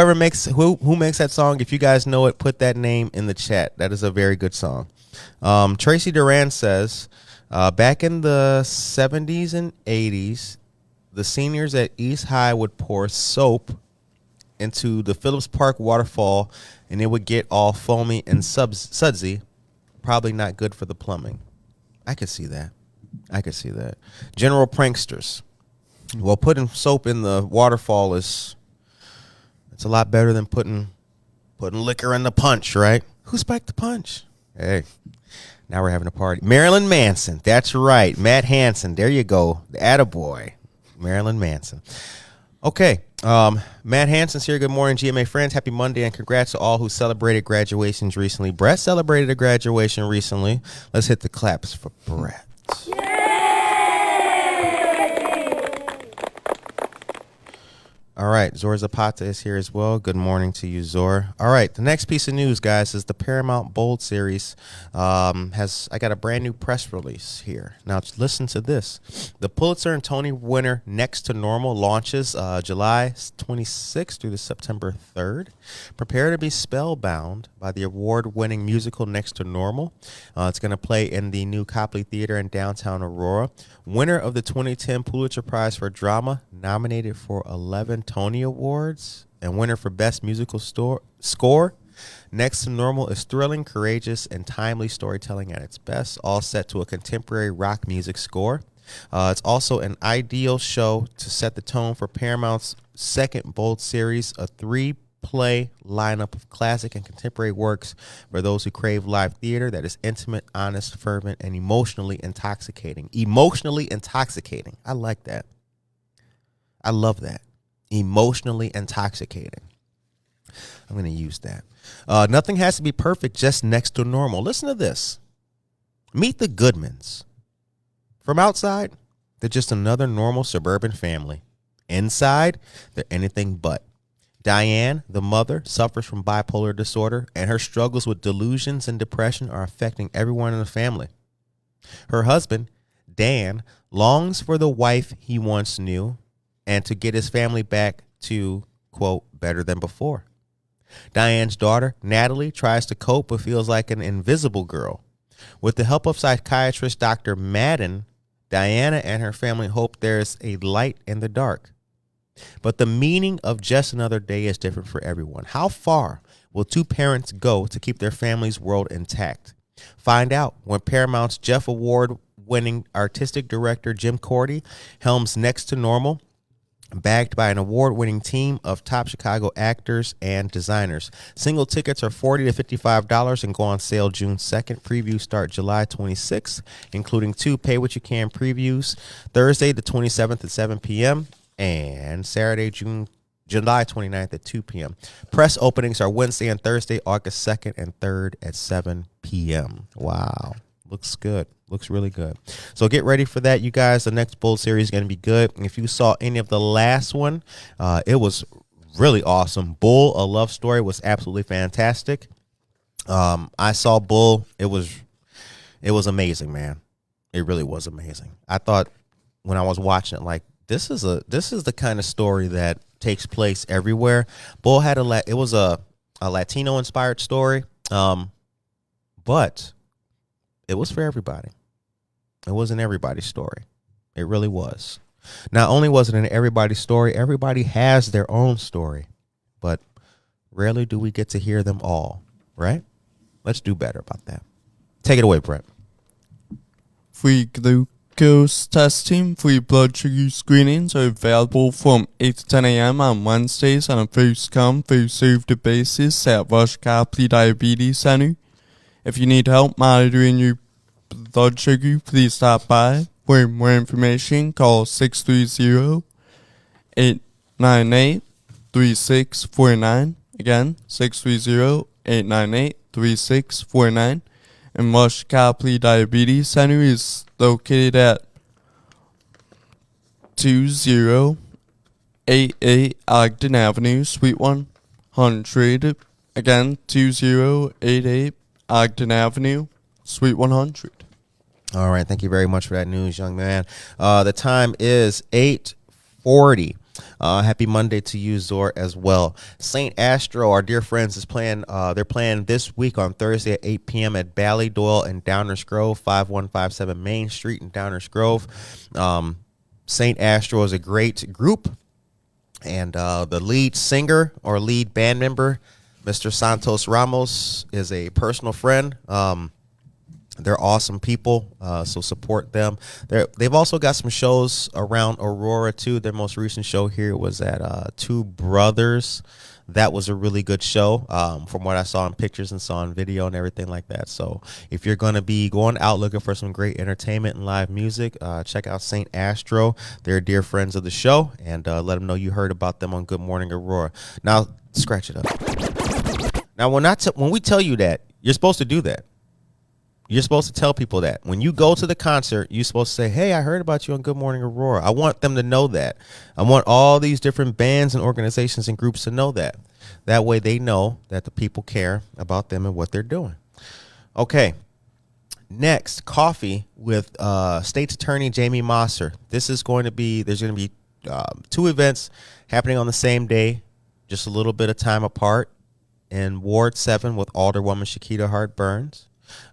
makes that song? If you guys know it, put that name in the chat. That is a very good song. Tracy Duran says, back in the 70s and 80s, the seniors at East High would pour soap into the Phillips Park waterfall, and it would get all foamy and sudsy. Probably not good for the plumbing. I could see that. General pranksters. Well, putting soap in the waterfall it's a lot better than putting liquor in the punch, right? Who spiked the punch? Hey, now we're having a party. Marilyn Manson. That's right. Matt Hansen. There you go. The attaboy. Marilyn Manson. Okay. Matt Hansen's here. Good morning, GMA friends. Happy Monday, and congrats to all who celebrated graduations recently. Brett celebrated a graduation recently. Let's hit the claps for Brett. All right, Zor Zapata is here as well. Good morning to you, Zor. All right, the next piece of news, guys, is the Paramount Bold series I got a brand new press release here. Now, listen to this. The Pulitzer and Tony winner Next to Normal launches July 26th through the September 3rd. Prepare to be spellbound by the award-winning musical Next to Normal. It's going to play in the new Copley Theater in downtown Aurora. Winner of the 2010 Pulitzer Prize for Drama, nominated for 11 Tony Awards, and winner for Best Musical Score. Next to Normal is thrilling, courageous, and timely storytelling at its best, all set to a contemporary rock music score. It's also an ideal show to set the tone for Paramount's second Bold series, a three-play lineup of classic and contemporary works for those who crave live theater that is intimate, honest, fervent, and emotionally intoxicating. Emotionally intoxicating. I like that. I love that. Emotionally intoxicating. I'm going to use that. Nothing has to be perfect, just next to normal. Listen to this. Meet the Goodmans. From outside, they're just another normal suburban family. Inside, they're anything but. Diane, the mother, suffers from bipolar disorder, and her struggles with delusions and depression are affecting everyone in the family. Her husband, Dan, longs for the wife he once knew and to get his family back to, quote, better than before. Diane's daughter, Natalie, tries to cope but feels like an invisible girl. With the help of psychiatrist Dr. Madden, Diana and her family hope there's a light in the dark. But the meaning of just another day is different for everyone. How far will two parents go to keep their family's world intact? Find out when Paramount's Jeff Award-winning artistic director Jim Cordy helms Next to Normal, backed by an award-winning team of top Chicago actors and designers. Single tickets are $40 to $55 and go on sale June 2nd. Previews start July 26th, including 2 pay-what-you-can previews, Thursday the 27th at 7 p.m., and Saturday, July 29th at 2 p.m. Press openings are Wednesday and Thursday, August 2nd and 3rd at 7 p.m. Wow. Looks good. Looks really good. So get ready for that, you guys. The next Bold series is going to be good. If you saw any of the last one, it was really awesome. Bull, A Love Story, was absolutely fantastic. I saw Bull. It was amazing, man. It really was amazing. I thought when I was watching it, like, this is the kind of story that takes place everywhere. Bull had it was a Latino inspired story, but it was for everybody. It wasn't everybody's story. It really was. Not only was it an everybody's story, everybody has their own story, but rarely do we get to hear them all, right? Let's do better about that. Take it away, Brett. Freak Luke. glucose testing. Free blood sugar screenings are available from 8 to 10 a.m. on Wednesdays on a first-come, first-served basis at Rush Copley Diabetes Center. If you need help monitoring your blood sugar, please stop by. For more information, call 630-898-3649. Again, 630-898-3649. And Rush Copley Diabetes Center is located at 2088 Ogden Avenue, Suite 100. Again, 2088 Ogden Avenue, Suite 100. All right. Thank you very much for that news, young man. The time is 8:40. Happy Monday to you, Zor, as well. St. Astro, our dear friends, is playing. They're playing this week on Thursday at 8 p.m. at Ballydoyle in Downers Grove, 5157 Main Street in Downers Grove. St. Astro is a great group, and the lead singer or lead band member, Mr. Santos Ramos, is a personal friend. They're awesome people, so support them. They've also got some shows around Aurora, too. Their most recent show here was at Two Brothers. That was a really good show from what I saw in pictures and saw in video and everything like that. So if you're going to be going out looking for some great entertainment and live music, check out St. Astro. They're dear friends of the show, and let them know you heard about them on Good Morning Aurora. Now, scratch it up. Now, when we tell you that, you're supposed to do that. You're supposed to tell people that. When you go to the concert, you're supposed to say, hey, I heard about you on Good Morning Aurora. I want them to know that. I want all these different bands and organizations and groups to know that. That way they know that the people care about them and what they're doing. Okay. Next, coffee with State's Attorney Jamie Mosser. There's going to be two events happening on the same day, just a little bit of time apart. In Ward 7 with Alderwoman Shakita Hart Burns.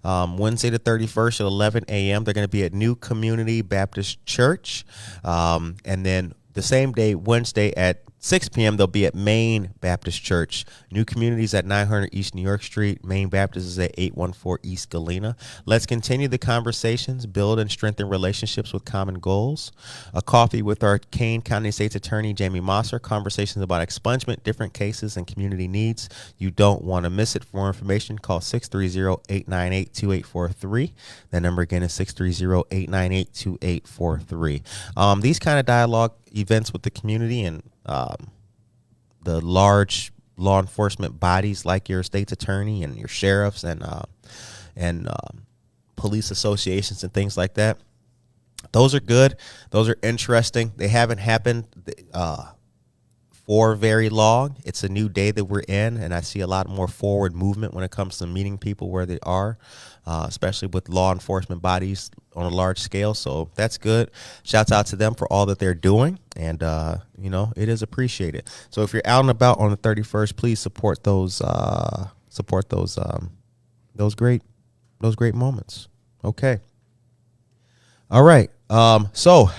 Wednesday the 31st at 11 a.m. They're going to be at New Community Baptist Church. And then the same day, Wednesday at 6 p.m., they'll be at Maine Baptist Church. New Community is at 900 East New York Street. Maine Baptist is at 814 East Galena. Let's continue the conversations, build and strengthen relationships with common goals. A coffee with our Kane County State's Attorney, Jamie Mosser. Conversations about expungement, different cases, and community needs. You don't want to miss it. For more information, call 630-898-2843. That number again is 630-898-2843. These kind of dialogue events with the community and the large law enforcement bodies like your state's attorney and your sheriffs and police associations and things like that. Those are good. Those are interesting. They haven't happened for very long. It's a new day that we're in, and I see a lot more forward movement when it comes to meeting people where they are, especially with law enforcement bodies on a large scale. So that's good. Shouts out to them for all that they're doing, and it is appreciated. So if you're out and about on the 31st, please support those great moments. Okay. All right. So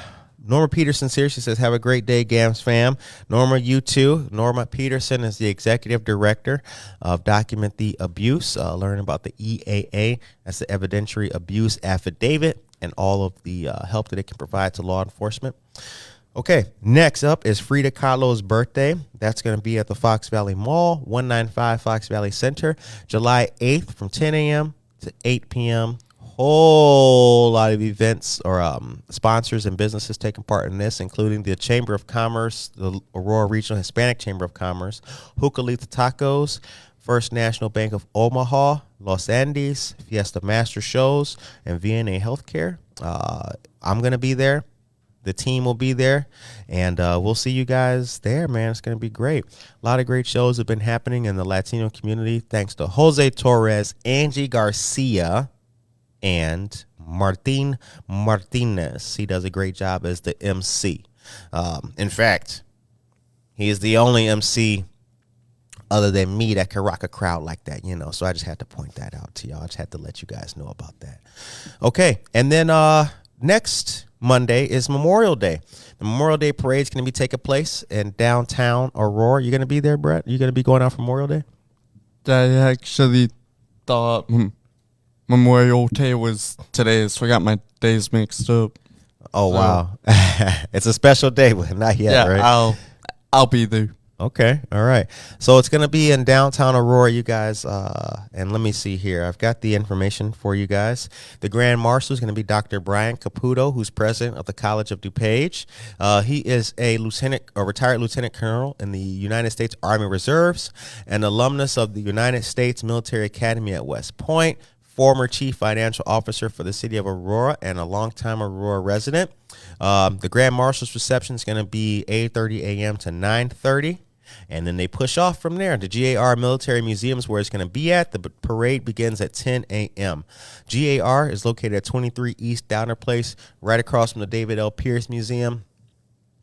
Norma Peterson's here. She says, have a great day, GAMS fam. Norma, you too. Norma Peterson is the executive director of Document the Abuse. Learn about the EAA. That's the Evidentiary Abuse Affidavit and all of the help that it can provide to law enforcement. Okay, next up is Frida Kahlo's birthday. That's going to be at the Fox Valley Mall, 195 Fox Valley Center, July 8th from 10 a.m. to 8 p.m. Whole lot of events or sponsors and businesses taking part in this, including the Chamber of Commerce, the Aurora Regional Hispanic Chamber of Commerce, Jucalita Tacos, First National Bank of Omaha, Los Andes, Fiesta Master Shows, and VNA Healthcare. I'm going to be there. The team will be there, and we'll see you guys there, man. It's going to be great. A lot of great shows have been happening in the Latino community thanks to Jose Torres, Angie Garcia, and Martin Martinez. He does a great job as the MC. In fact, he is the only MC other than me that can rock a crowd like that, So I just had to point that out to y'all. I just had to let you guys know about that. Okay, and then next Monday is Memorial Day. The Memorial Day parade is going to be taking place in downtown Aurora. You going to be there, Brett? You going to be going out for Memorial Day? I actually thought Memorial Day was today, so I got my days mixed up. Oh, So, wow. It's a special day, but not yet, yeah, right? I'll be there. Okay. All right. So it's going to be in downtown Aurora, you guys. And let me see here. I've got the information for you guys. The Grand Marshal is going to be Dr. Brian Caputo, who's president of the College of DuPage. He is a retired lieutenant colonel in the United States Army Reserves, an alumnus of the United States Military Academy at West Point, former chief financial officer for the city of Aurora, and a longtime Aurora resident. The Grand Marshal's reception is going to be 8:30 a.m. to 9:30. And then they push off from there. The GAR Military Museum is where it's going to be at. The parade begins at 10 a.m. GAR is located at 23 East Downer Place, right across from the David L. Pierce Museum,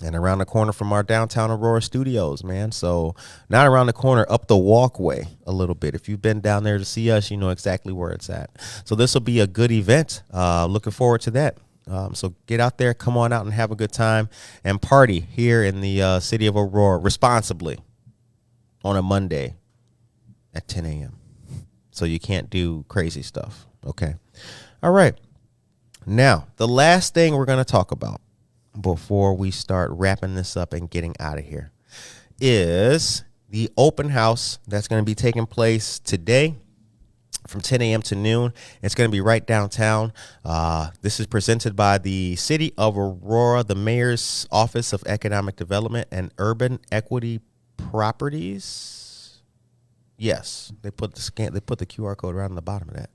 and around the corner from our downtown Aurora studios, man. So not around the corner, up the walkway a little bit. If you've been down there to see us, you know exactly where it's at. So this will be a good event. Looking forward to that. So get out there, come on out and have a good time and party here in the city of Aurora responsibly on a Monday at 10 a.m. So you can't do crazy stuff. Okay. All right. Now, the last thing we're going to talk about before we start wrapping this up and getting out of here is the open house that's going to be taking place today from 10 a.m. to noon. It's going to be right downtown. This is presented by the City of Aurora, the Mayor's Office of Economic Development and Urban Equity Properties. Yes, they put the QR code right on the bottom of that.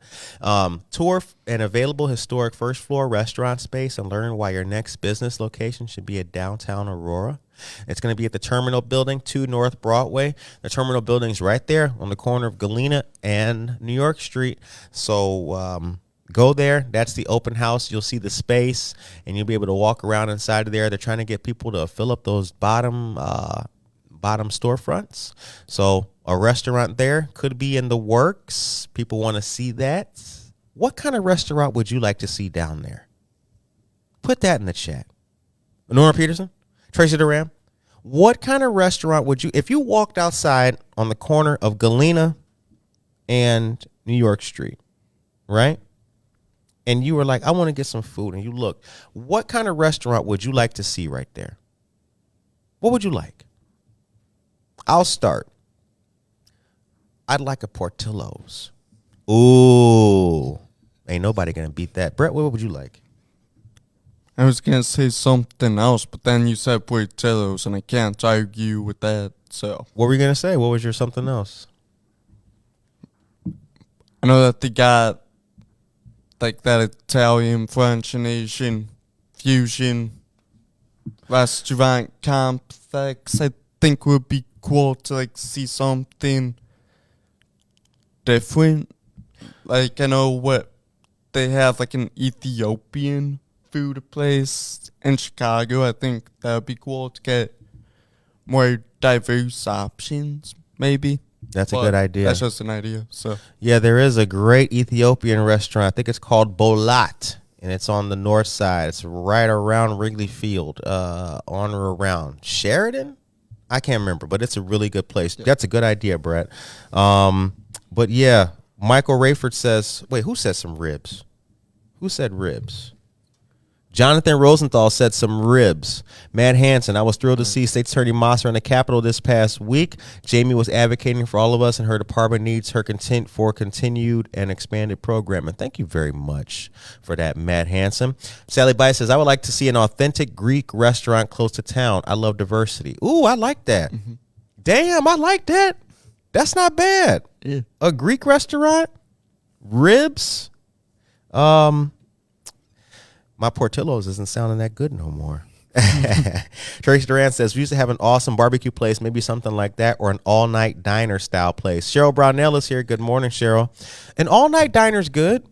Tour an available historic first floor restaurant space and learn why your next business location should be at downtown Aurora. It's going to be at the Terminal Building, 2 North Broadway. The Terminal Building's right there on the corner of Galena and New York Street. So go there. That's the open house. You'll see the space, and you'll be able to walk around inside of there. They're trying to get people to fill up those bottom storefronts. So a restaurant there could be in the works. People want to see that. What kind of restaurant would you like to see down there? Put that in the chat. Nora Peterson? Tracy Duran, what kind of restaurant would you, if you walked outside on the corner of Galena and New York Street, right? And you were like, I want to get some food, and you look, what kind of restaurant would you like to see right there? What would you like? I'll start. I'd like a Portillo's. Ooh, ain't nobody going to beat that. Brett, what would you like? I was going to say something else, but then you said Portillo's, and I can't argue with that, so. What were you going to say? What was your something else? I know that they got, like, that Italian, French, and Asian fusion restaurant complex. I think would be cool to, like, see something different. Like, I know what they have, like, an Ethiopian food place in Chicago. I think that would be cool to get more diverse options, maybe. That's a good idea. That's just an idea. So yeah, there is a great Ethiopian restaurant. I think it's called Bolat, and it's on the north side. It's right around Wrigley Field, on or around Sheridan. I can't remember, but it's a really good place. Yeah. That's a good idea, Brett. But yeah, Michael Rayford says, wait, who said some ribs? Who said ribs? Jonathan Rosenthal said some ribs. Matt Hansen, I was thrilled to see State Attorney Mosser in the Capitol this past week. Jamie was advocating for all of us, and her department needs her content for continued and expanded programming. Thank you very much for that, Matt Hansen. Sally Bice says, I would like to see an authentic Greek restaurant close to town. I love diversity. Ooh, I like that. Mm-hmm. Damn, I like that. That's not bad. Yeah. A Greek restaurant? Ribs? My Portillo's isn't sounding that good no more. Tracy Duran says, we used to have an awesome barbecue place, maybe something like that, or an all-night diner style place. Cheryl Brownell is here. Good morning, Cheryl. An all-night diner's good.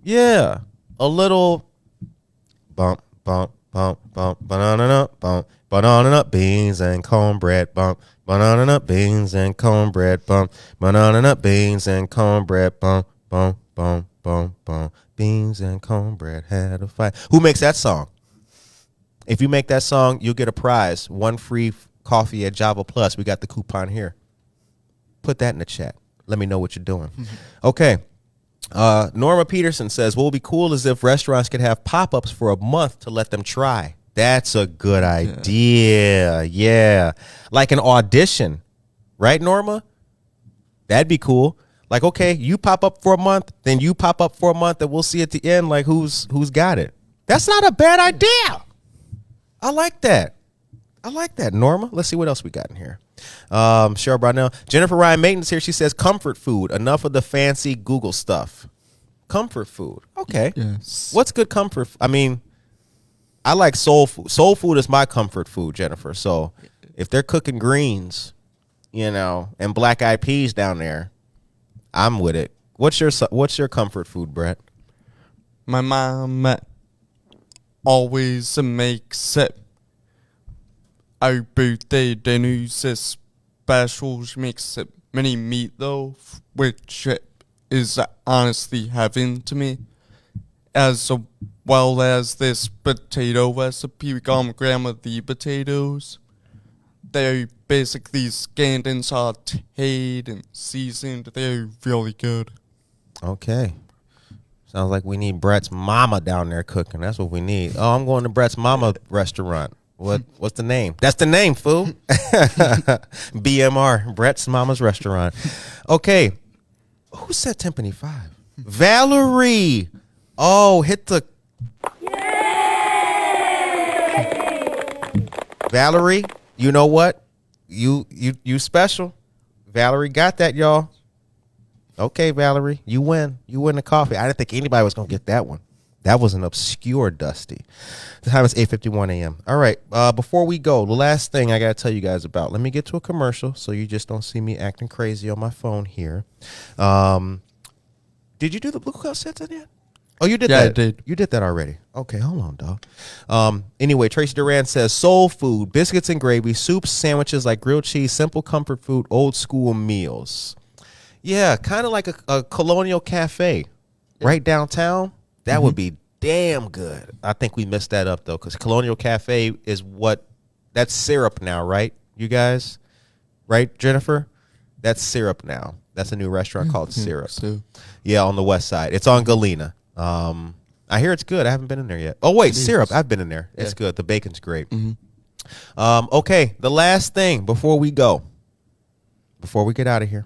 Yeah. A little bump, bump, bump, bump, banana, bump, banana, beans and cornbread, bump, banana, beans and cornbread, bump, banana, beans and cornbread, bump, bump, bump, bump, bump. Beans and cornbread had a fight. Who makes that song? If you make that song, you'll get a prize. 1 free coffee at Java Plus. We got the coupon here. Put that in the chat. Let me know what you're doing. Okay. Norma Peterson says, what would be cool is if restaurants could have pop-ups for a month to let them try. That's a good idea. Yeah. Like an audition. Right, Norma? That'd be cool. Like, okay, you pop up for a month, then you pop up for a month, and we'll see at the end, like, who's got it. That's not a bad idea. I like that. Norma. Let's see what else we got in here. Cheryl Brownell. Jennifer Ryan Maintenance here. She says comfort food. Enough of the fancy Google stuff. Comfort food. Okay. Yes. What's good comfort? I mean, I like soul food. Soul food is my comfort food, Jennifer. So if they're cooking greens, and black eyed peas down there, I'm with it. What's your comfort food, Brett? My mom always makes our birthday dinners special. She makes mini meatloaf, which is honestly heaven to me, as well as this potato recipe. We call them Grandma the potatoes. They're basically scanned and sauteed and seasoned. They're really good. Okay. Sounds like we need Brett's mama down there cooking. That's what we need. Oh, I'm going to Brett's mama restaurant. What's the name? That's the name, fool. BMR, Brett's mama's restaurant. Okay. Who said Timpani 5? Valerie. Oh, hit the... Valerie, you know what? You special. Valerie got that, y'all. Okay, Valerie, you win. You win the coffee. I didn't think anybody was going to get that one. That was an obscure Dusty. The time is 8:51 a.m. All right, before we go, the last thing I got to tell you guys about. Let me get to a commercial so you just don't see me acting crazy on my phone here. Did you do the Blue Coat sets in yet? Oh, you did that? Yeah, I did. You did that already. Okay, hold on, dog. Anyway, Tracy Duran says soul food, biscuits and gravy, soups, sandwiches like grilled cheese, simple comfort food, old school meals. Yeah, kind of like a colonial cafe right downtown. That would be damn good. I think we messed that up, though, because Colonial Cafe is that's syrup now, right, you guys? Right, Jennifer? That's syrup now. That's a new restaurant called Syrup. So. Yeah, on the west side. It's on Galena. I hear it's good. I haven't been in there yet. Oh, wait, Syrup. I've been in there. It's good. The bacon's great. Okay, the last thing before we go, before we get out of here,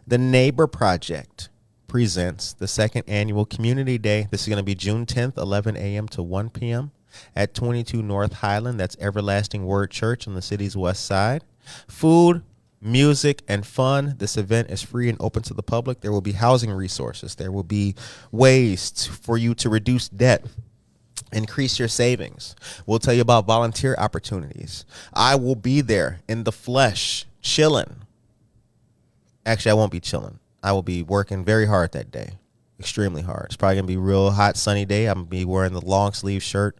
the Neighbor Project presents the second annual Community Day. This is going to be June 10th, 11 a.m. to 1 p.m. at 22 North Highland. That's Everlasting Word Church on the city's west side. Food, music, and fun. This event is free and open to the public. There will be housing resources. There will be ways for you to reduce debt, increase your savings. We'll tell you about volunteer opportunities. I will be there in the flesh, chilling. Actually, I won't be chilling. I will be working very hard that day, extremely hard. It's probably going to be a real hot, sunny day. I'm going to be wearing the long sleeve shirt,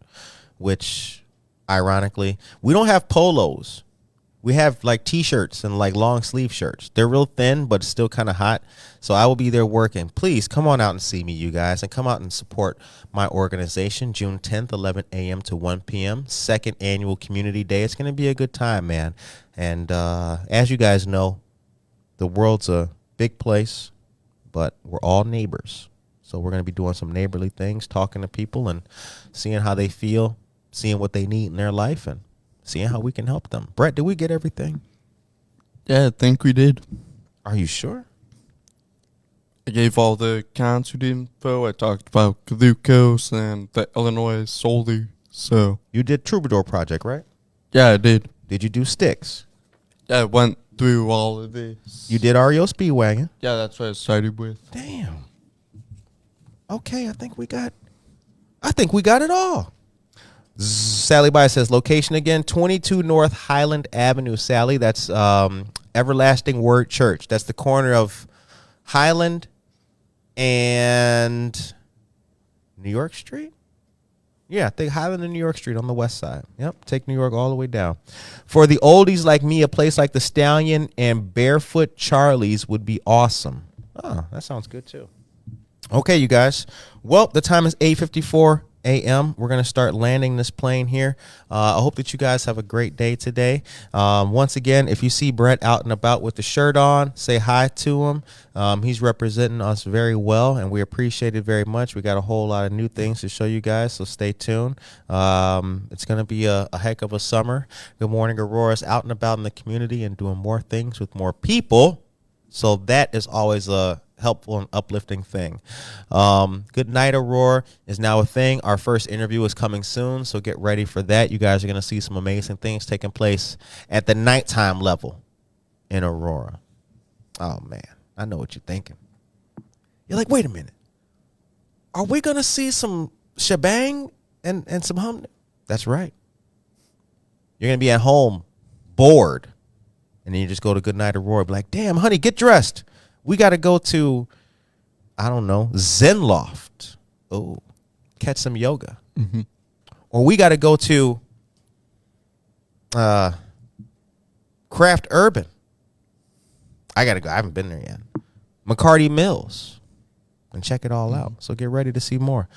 which, ironically, we don't have polos. We have like T-shirts and like long sleeve shirts. They're real thin, but still kind of hot. So I will be there working. Please come on out and see me, you guys, and come out and support my organization. June 10th, 11 a.m. to 1 p.m. Second annual Community Day. It's going to be a good time, man. And as you guys know, the world's a big place, but we're all neighbors. So we're going to be doing some neighborly things, talking to people and seeing how they feel, seeing what they need in their life, and seeing how we can help them. Brett, did we get everything? Yeah, I think we did. Are you sure? I gave all the concert info. I talked about glucose and the Illinois Solar. So You did Troubadour Project, right? yeah, I did. Did you do Sticks? Yeah, I went through all of this. You did REO Speedwagon. Yeah, that's what I started with. Damn. Okay, I think we got it all. Sally By says location again, 22 North Highland Avenue, Sally. That's Everlasting Word Church. That's the corner of Highland and New York Street. Yeah, take Highland and New York Street on the west side. Yep, take New York all the way down. For the oldies like me, a place like the Stallion and Barefoot Charlie's would be awesome. Oh, that sounds good too. Okay, you guys. Well, the time is 8:54 a.m. We're going to start landing this plane here. I hope that you guys have a great day today. Once again, if you see Brett out and about with the shirt on, say hi to him. He's representing us very well, and we appreciate it very much. We got a whole lot of new things to show you guys, so stay tuned. It's going to be a heck of a summer. Good Morning Aurora's out and about in the community and doing more things with more people, so that is always a helpful and uplifting thing. Good Night Aurora is now a thing. Our first interview is coming soon, so get ready for that. You guys are going to see some amazing things taking place at the nighttime level in Aurora. Oh, man, I know what you're thinking. You're like, wait a minute. Are we going to see some shebang and some hum? That's right. You're going to be at home bored, and then you just go to Good Night Aurora, be like, damn, honey, get dressed. We got to go to, I don't know, Zen Loft. Oh, catch some yoga. Mm-hmm. Or we got to go to Craft Urban. I got to go. I haven't been there yet. McCarty Mills. And check it all out. So get ready to see more.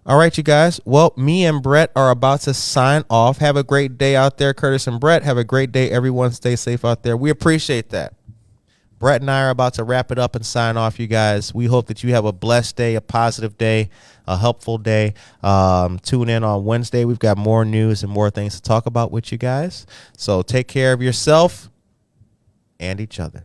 All right, you guys. Well, me and Brett are about to sign off. Have a great day out there, Curtis and Brett. Have a great day. Everyone stay safe out there. We appreciate that. Brett and I are about to wrap it up and sign off, you guys. We hope that you have a blessed day, a positive day, a helpful day. Tune in on Wednesday. We've got more news and more things to talk about with you guys. So take care of yourself and each other.